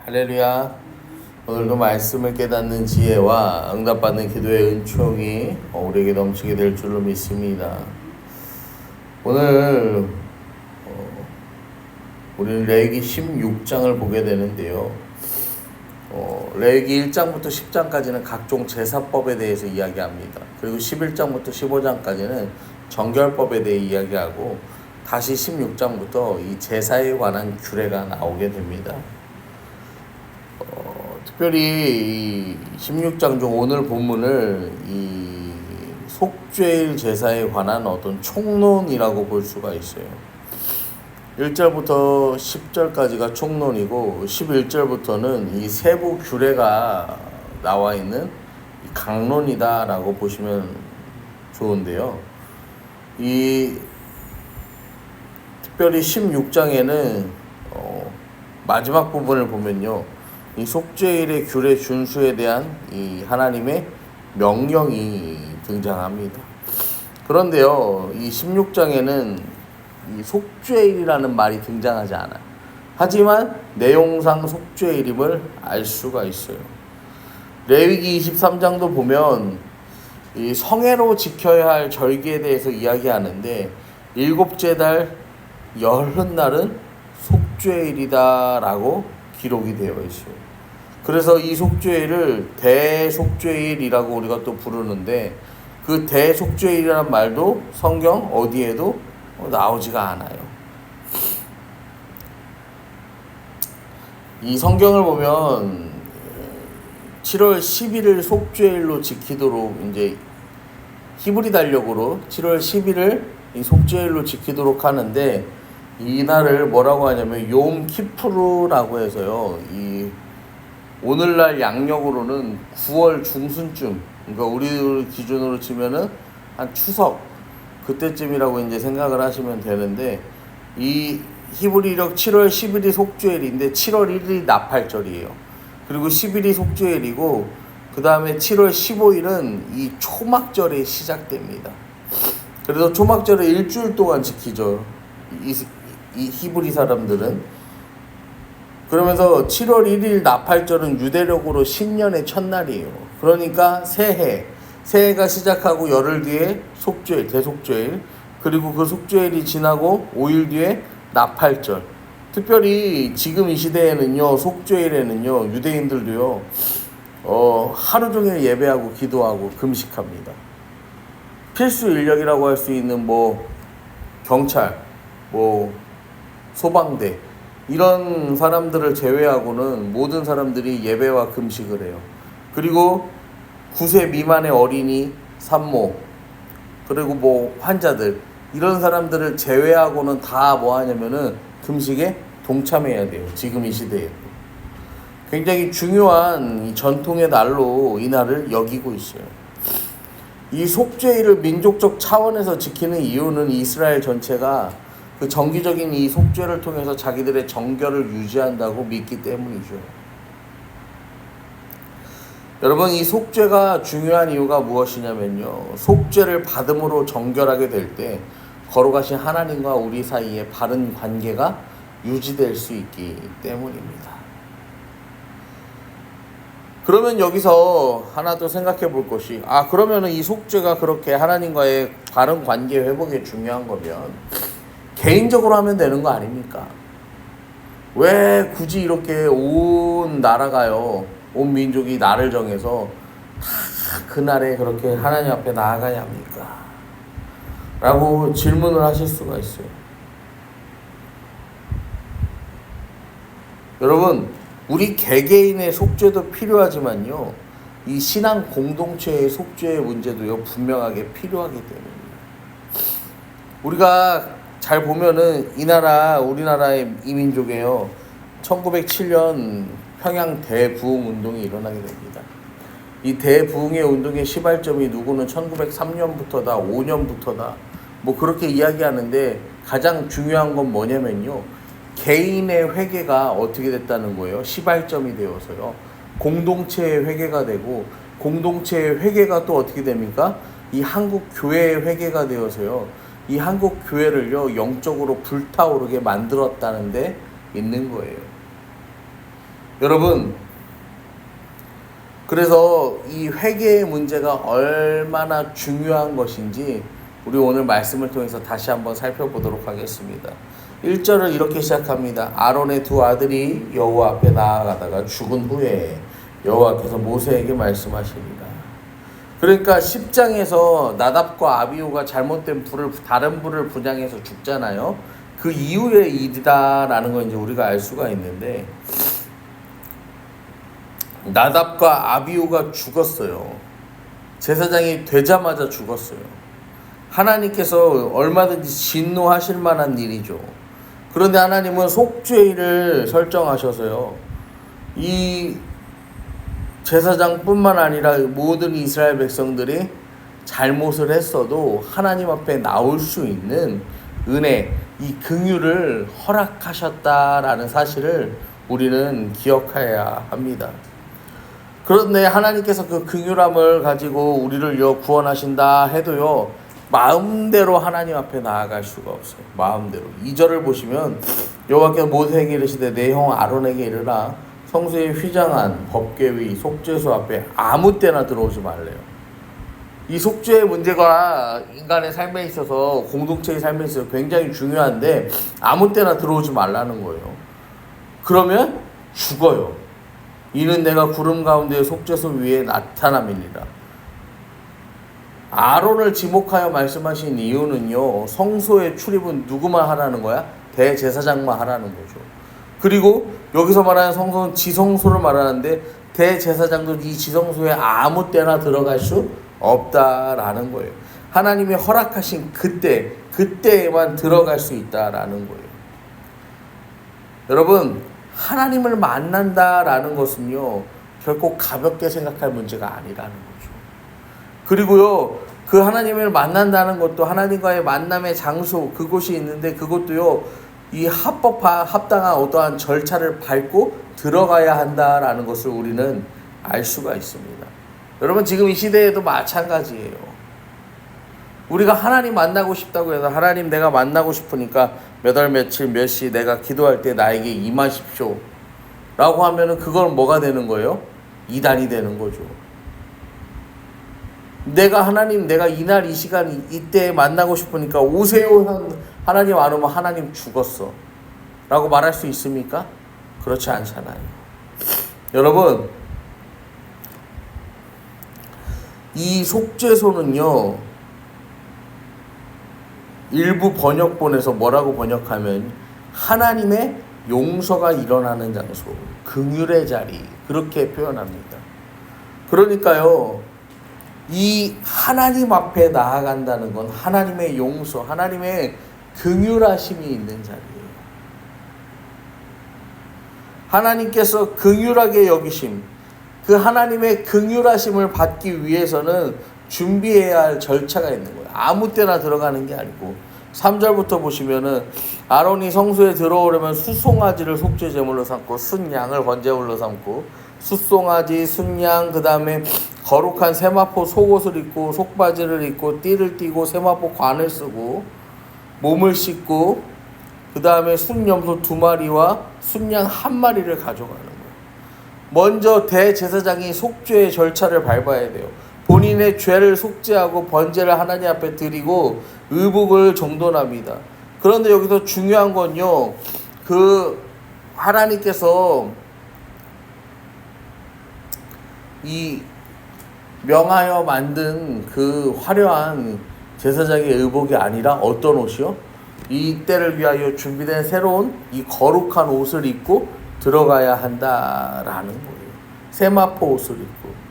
할렐루야. 오늘도 말씀을 깨닫는 지혜와 응답받는 기도의 은총이 우리에게 넘치게 될 줄로 믿습니다. 오늘 우리는 레위기 16장을 보게 되는데요. 레위기 1장부터 10장까지는 각종 제사법에 대해서 이야기합니다. 그리고 11장부터 15장까지는 정결법에 대해 이야기하고 다시 16장부터 이 제사에 관한 규례가 나오게 됩니다. 특별히 이 16장 중 오늘 본문을 이 속죄일 제사에 관한 어떤 총론이라고 볼 수가 있어요. 1절부터 10절까지가 총론이고 11절부터는 이 세부 규례가 나와 있는 강론이다라고 보시면 좋은데요. 이 특별히 16장에는 마지막 부분을 보면요. 이 속죄일의 규례 준수에 대한 이 하나님의 명령이 등장합니다. 그런데요, 이 16장에는 이 속죄일이라는 말이 등장하지 않아요. 하지만 내용상 속죄일임을 알 수가 있어요. 레위기 23장도 보면 이 성회로 지켜야 할 절기에 대해서 이야기하는데 일곱째 달 열흔날은 속죄일이다라고 기록이 되어 있어요. 그래서 이 속죄일을 대속죄일이라고 우리가 또 부르는데 그 대속죄일이라는 말도 성경 어디에도 나오지가 않아요. 이 성경을 보면 7월 10일을 속죄일로 지키도록 이제 히브리 달력으로 7월 10일을 이 속죄일로 지키도록 하는데 이날을 뭐라고 하냐면 욤 키푸르라고 해서요. 이 오늘날 양력으로는 9월 중순쯤, 그러니까 우리 기준으로 치면은 한 추석 그때쯤이라고 이제 생각을 하시면 되는데 이 히브리력 7월 10일이 속죄일인데 7월 1일이 나팔절이에요. 그리고 10일이 속죄일이고 그 다음에 7월 15일은 이 초막절이 시작됩니다. 그래서 초막절을 일주일 동안 지키죠. 이 히브리 사람들은. 그러면서 7월 1일 나팔절은 유대력으로 신년의 첫날이에요. 그러니까 새해가 시작하고 열흘 뒤에 속죄일, 대속죄일, 그리고 그 속죄일이 지나고 5일 뒤에 나팔절. 특별히 지금 이 시대에는요, 속죄일에는요, 유대인들도요, 하루 종일 예배하고 기도하고 금식합니다. 필수 인력이라고 할 수 있는 경찰, 소방대, 이런 사람들을 제외하고는 모든 사람들이 예배와 금식을 해요. 그리고 9세 미만의 어린이, 산모, 그리고 환자들, 이런 사람들을 제외하고는 다 하냐면은 금식에 동참해야 돼요. 지금 이 시대에. 굉장히 중요한 이 전통의 날로 이 날을 여기고 있어요. 이 속죄일을 민족적 차원에서 지키는 이유는 이스라엘 전체가 그 정기적인 이 속죄를 통해서 자기들의 정결을 유지한다고 믿기 때문이죠. 여러분, 이 속죄가 중요한 이유가 무엇이냐면요. 속죄를 받음으로 정결하게 될 때 거룩하신 하나님과 우리 사이에 바른 관계가 유지될 수 있기 때문입니다. 그러면 여기서 하나 더 생각해 볼 것이, 그러면은 이 속죄가 그렇게 하나님과의 바른 관계 회복에 중요한 거면 개인적으로 하면 되는 거 아닙니까? 왜 굳이 이렇게 온 나라가요, 온 민족이 날을 정해서 다 그날에 그렇게 하나님 앞에 나아가야 합니까? 라고 질문을 하실 수가 있어요. 여러분, 우리 개개인의 속죄도 필요하지만요, 이 신앙 공동체의 속죄의 문제도요, 분명하게 필요하기 때문입니다. 우리가 잘 보면은 우리나라의 이민족에요, 1907년 평양 대부흥 운동이 일어나게 됩니다. 이 대부흥의 운동의 시발점이 누구는 1903년부터다, 5년부터다, 그렇게 이야기하는데 가장 중요한 건 뭐냐면요, 개인의 회개가 어떻게 됐다는 거예요. 시발점이 되어서요, 공동체의 회개가 되고, 공동체의 회개가 또 어떻게 됩니까? 이 한국 교회의 회개가 되어서요, 이 한국 교회를요, 영적으로 불타오르게 만들었다는 데 있는 거예요. 여러분, 그래서 이 회개의 문제가 얼마나 중요한 것인지 우리 오늘 말씀을 통해서 다시 한번 살펴보도록 하겠습니다. 1절을 이렇게 시작합니다. 아론의 두 아들이 여호와 앞에 나아가다가 죽은 후에 여호와께서 모세에게 말씀하시니라. 그러니까 10장에서 나답과 아비후가 잘못된 다른 불을 분향해서 죽잖아요. 그 이후의 일이다라는 걸 이제 우리가 알 수가 있는데, 나답과 아비후가 죽었어요. 제사장이 되자마자 죽었어요. 하나님께서 얼마든지 진노하실 만한 일이죠. 그런데 하나님은 속죄일을 설정하셔서요, 이 제사장뿐만 아니라 모든 이스라엘 백성들이 잘못을 했어도 하나님 앞에 나올 수 있는 은혜, 이 긍휼을 허락하셨다라는 사실을 우리는 기억해야 합니다. 그런데 하나님께서 그 긍휼함을 가지고 우리를 구원하신다 해도요, 마음대로 하나님 앞에 나아갈 수가 없어요. 마음대로. 2절을 보시면 여호와께서 모세에게 이르시되 내 형 아론에게 이르라. 성소에 휘장한 법궤위 속죄소 앞에 아무 때나 들어오지 말래요. 이 속죄의 문제가 인간의 삶에 있어서, 공동체의 삶에 있어서 굉장히 중요한데 아무 때나 들어오지 말라는 거예요. 그러면 죽어요. 이는 내가 구름 가운데 속죄소 위에 나타남이니라. 아론을 지목하여 말씀하신 이유는요, 성소의 출입은 누구만 하라는 거야? 대제사장만 하라는 거죠. 그리고 여기서 말하는 성소는 지성소를 말하는데 대제사장도 이 지성소에 아무 때나 들어갈 수 없다라는 거예요. 하나님이 허락하신 그때에만 들어갈 수 있다라는 거예요. 여러분, 하나님을 만난다라는 것은요, 결코 가볍게 생각할 문제가 아니라는 거죠. 그리고요, 그 하나님을 만난다는 것도 하나님과의 만남의 장소, 그곳이 있는데 그것도요, 이 합당한 어떠한 절차를 밟고 들어가야 한다라는 것을 우리는 알 수가 있습니다. 여러분, 지금 이 시대에도 마찬가지예요. 우리가 하나님 만나고 싶다고 해서, 하나님 내가 만나고 싶으니까 몇 월 며칠 몇 시 내가 기도할 때 나에게 임하십시오 라고 하면은 그건 뭐가 되는 거예요? 이단이 되는 거죠. 내가 이날 이 시간 이때 만나고 싶으니까 오세요. 하나님 안 오면 하나님 죽었어 라고 말할 수 있습니까? 그렇지 않잖아요. 여러분, 이 속죄소는요, 일부 번역본에서 뭐라고 번역하면 하나님의 용서가 일어나는 장소, 긍휼의 자리, 그렇게 표현합니다. 그러니까요, 이 하나님 앞에 나아간다는 건 하나님의 용서, 하나님의 긍휼하심이 있는 자리예요. 하나님께서 긍휼하게 여기심, 그 하나님의 긍휼하심을 받기 위해서는 준비해야 할 절차가 있는 거예요. 아무 때나 들어가는 게 아니고, 3절부터 보시면은 아론이 성소에 들어오려면 숫송아지를 속죄 제물로 삼고 순양을 번제물로 삼고, 숫송아지, 순양, 그 다음에 거룩한 세마포 속옷을 입고 속바지를 입고 띠를 띠고 세마포 관을 쓰고 몸을 씻고, 그 다음에 순염소 2마리와 순양 1마리를 가져가는 거예요. 먼저 대제사장이 속죄의 절차를 밟아야 돼요. 본인의 죄를 속죄하고 번제를 하나님 앞에 드리고 의복을 정돈합니다. 그런데 여기서 중요한 건요, 그 하나님께서 이 명하여 만든 그 화려한 제사장의 의복이 아니라 어떤 옷이요? 이 때를 위하여 준비된 새로운 이 거룩한 옷을 입고 들어가야 한다라는 거예요. 세마포 옷을 입고.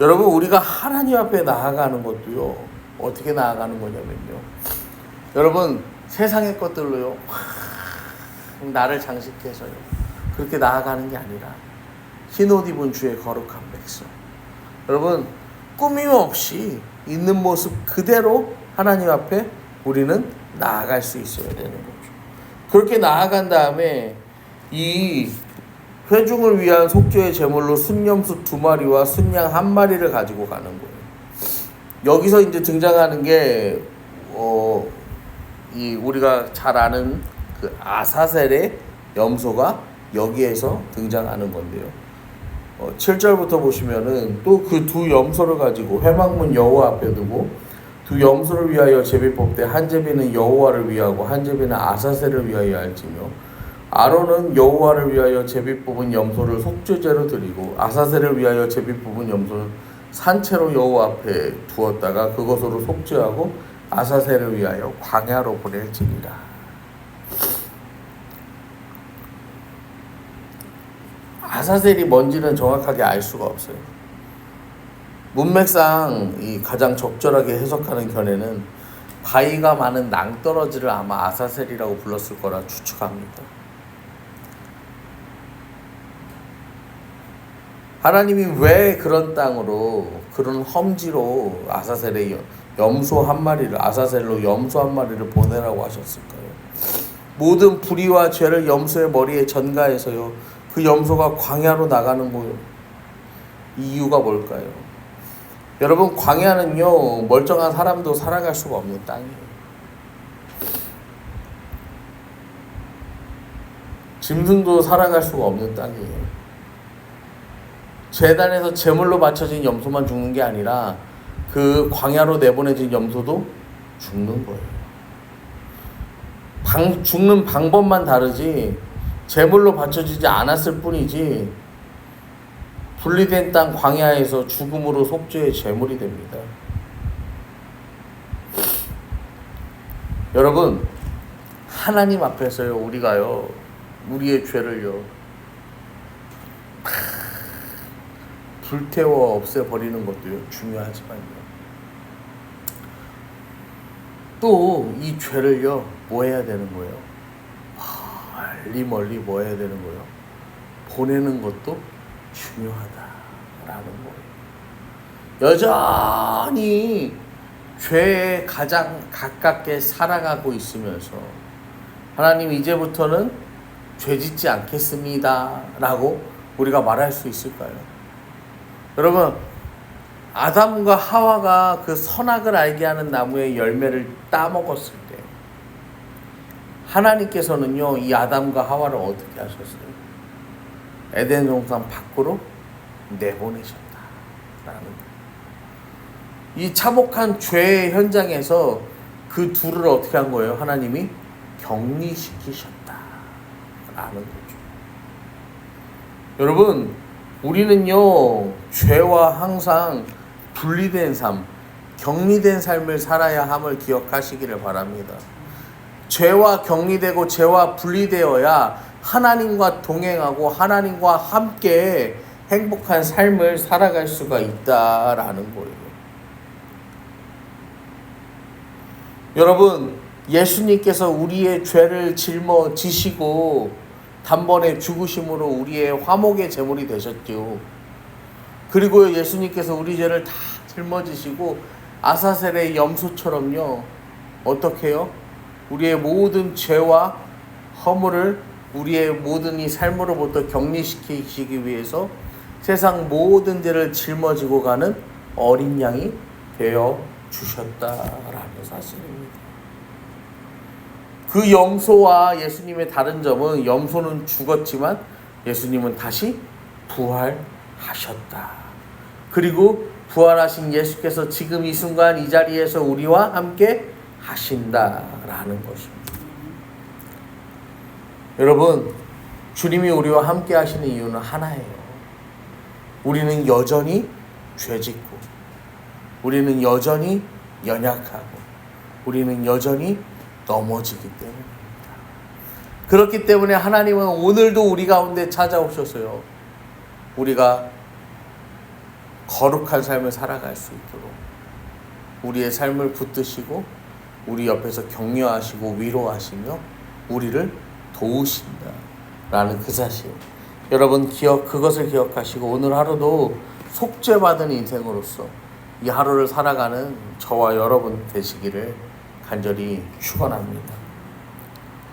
여러분, 우리가 하나님 앞에 나아가는 것도요, 어떻게 나아가는 거냐면요, 여러분, 세상의 것들로요 나를 장식해서요 그렇게 나아가는 게 아니라 흰옷 입은 주의 거룩한 백성, 여러분, 꾸밈 없이 있는 모습 그대로 하나님 앞에 우리는 나아갈 수 있어야 되는 거죠. 그렇게 나아간 다음에 이 회중을 위한 속죄의 제물로 순염소 2마리와 순양 1마리를 가지고 가는 거예요. 여기서 이제 등장하는 게 이 우리가 잘 아는 그 아사셀의 염소가 여기에서 등장하는 건데요. 7절부터 보시면은 또 그 두 염소를 가지고 회막문 여호와 앞에 두고 두 염소를 위하여 제비 뽑되 한 제비는 여호와를 위하고 한 제비는 아사셀을 위하여 할지며 아론은 여호와를 위하여 제비 뽑은 염소를 속죄제로 드리고 아사셀을 위하여 제비 뽑은 염소를 산채로 여호와 앞에 두었다가 그것으로 속죄하고 아사셀을 위하여 광야로 보낼지니라. 아사셀이 뭔지는 정확하게 알 수가 없어요. 문맥상 이 가장 적절하게 해석하는 견해는 바위가 많은 낭떠러지를 아마 아사셀이라고 불렀을 거라 추측합니다. 하나님이 왜 그런 땅으로 그런 험지로 아사셀의 염소 한 마리를 아사셀로 염소 한 마리를 보내라고 하셨을까요? 모든 불의와 죄를 염소의 머리에 전가해서요. 그 염소가 광야로 나가는 이유가 뭘까요? 여러분, 광야는요 멀쩡한 사람도 살아갈 수가 없는 땅이에요. 짐승도 살아갈 수가 없는 땅이에요. 제단에서 제물로 바쳐진 염소만 죽는 게 아니라 그 광야로 내보내진 염소도 죽는 거예요. 죽는 방법만 다르지 제물로 바쳐지지 않았을 뿐이지 분리된 땅 광야에서 죽음으로 속죄의 제물이 됩니다. 여러분, 하나님 앞에서요 우리가요 우리의 죄를요 불태워 없애버리는 것도요 중요하지만요 또 이 죄를요 뭐 해야 되는 거예요? 멀리 뭐 해야 되는 거예요? 보내는 것도 중요하다라는 거예요. 여전히 죄에 가장 가깝게 살아가고 있으면서 하나님 이제부터는 죄 짓지 않겠습니다 라고 우리가 말할 수 있을까요? 여러분, 아담과 하와가 그 선악을 알게 하는 나무의 열매를 따먹었을 때 하나님께서는요 이 아담과 하와를 어떻게 하셨어요? 에덴 동산 밖으로 내보내셨다라는 거예요. 이 참혹한 죄의 현장에서 그 둘을 어떻게 한 거예요? 하나님이 격리시키셨다라는 거죠. 여러분, 우리는요 죄와 항상 분리된 삶, 격리된 삶을 살아야 함을 기억하시기를 바랍니다. 죄와 격리되고 죄와 분리되어야 하나님과 동행하고 하나님과 함께 행복한 삶을 살아갈 수가 있다라는 거예요. 여러분, 예수님께서 우리의 죄를 짊어지시고 단번에 죽으심으로 우리의 화목의 제물이 되셨죠. 그리고 예수님께서 우리 죄를 다 짊어지시고 아사셀의 염소처럼요 어떻게 해요? 우리의 모든 죄와 허물을 우리의 모든 이 삶으로부터 격리시키시기 위해서 세상 모든 죄를 짊어지고 가는 어린 양이 되어 주셨다라는 사실입니다. 그 염소와 예수님의 다른 점은 염소는 죽었지만 예수님은 다시 부활하셨다. 그리고 부활하신 예수께서 지금 이 순간 이 자리에서 우리와 함께 하신다라는 것입니다. 여러분, 주님이 우리와 함께 하시는 이유는 하나예요. 우리는 여전히 죄짓고, 우리는 여전히 연약하고, 우리는 여전히 넘어지기 때문입니다. 그렇기 때문에 하나님은 오늘도 우리 가운데 찾아오셔서요 우리가 거룩한 삶을 살아갈 수 있도록 우리의 삶을 붙드시고 우리 옆에서 격려하시고 위로하시며 우리를 도우신다라는 그 사실, 여러분 그것을 기억하시고 오늘 하루도 속죄받은 인생으로서 이 하루를 살아가는 저와 여러분 되시기를 간절히 축원합니다.